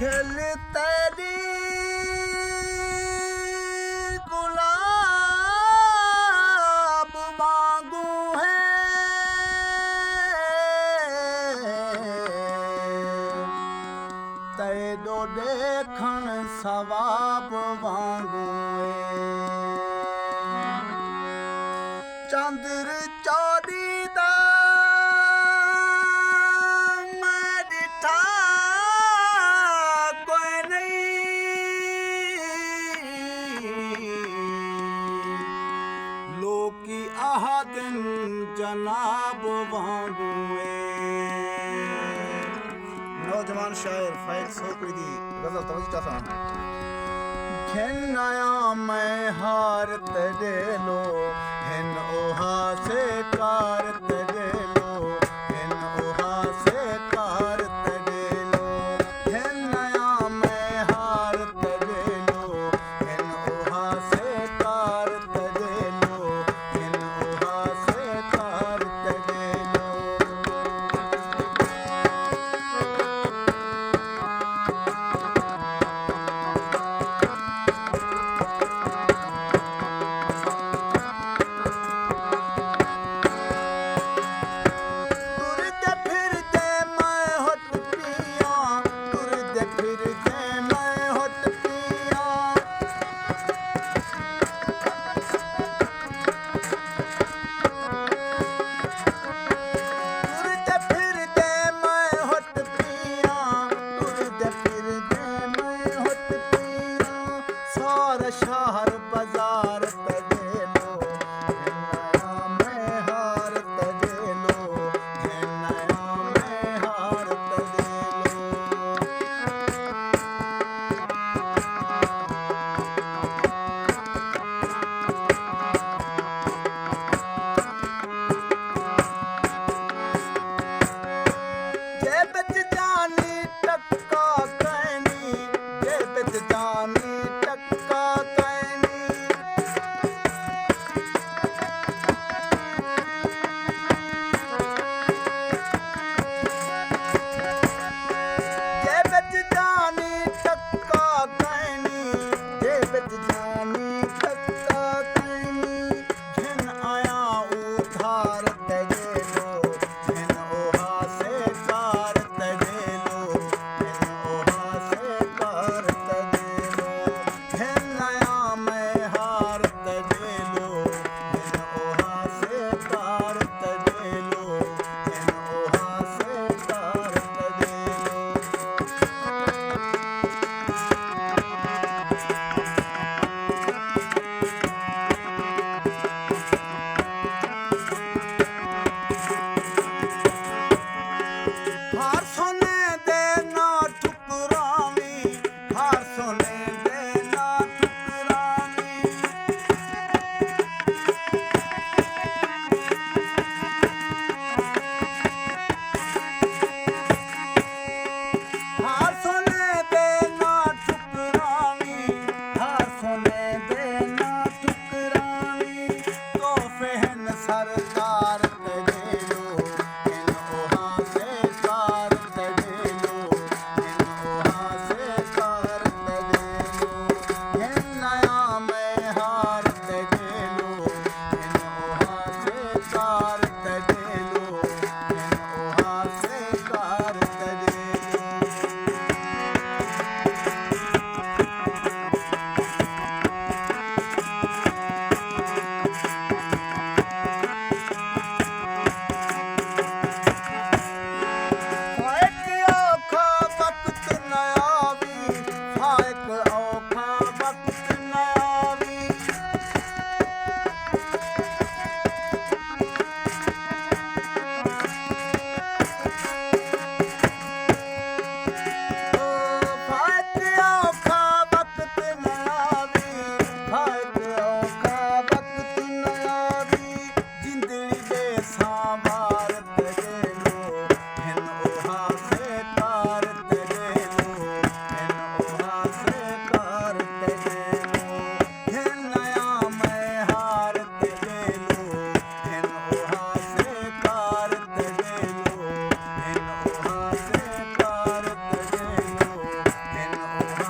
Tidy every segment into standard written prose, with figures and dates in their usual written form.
खिल तेरी गुलाब वांगू है, तेदो देखण सवाब वांगू है। चंद्र चौड़ी दा मैं डिठा कोई नहीं, लोकी आहदन जनाब वांगू है। नौजवान शायर फैज सोकड़ी दी गजल तवज्जो चाहता हूं। घिनाया मैं हार तेरे लो, हिन ओहा से कार तेरे लो, हिन ओहा से कार तेरे लो। घिनाया मैं हार तेरे लो, हिन ओहा से कार तेरे लो, हिन ओहा से कार तेरे लो।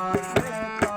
हासे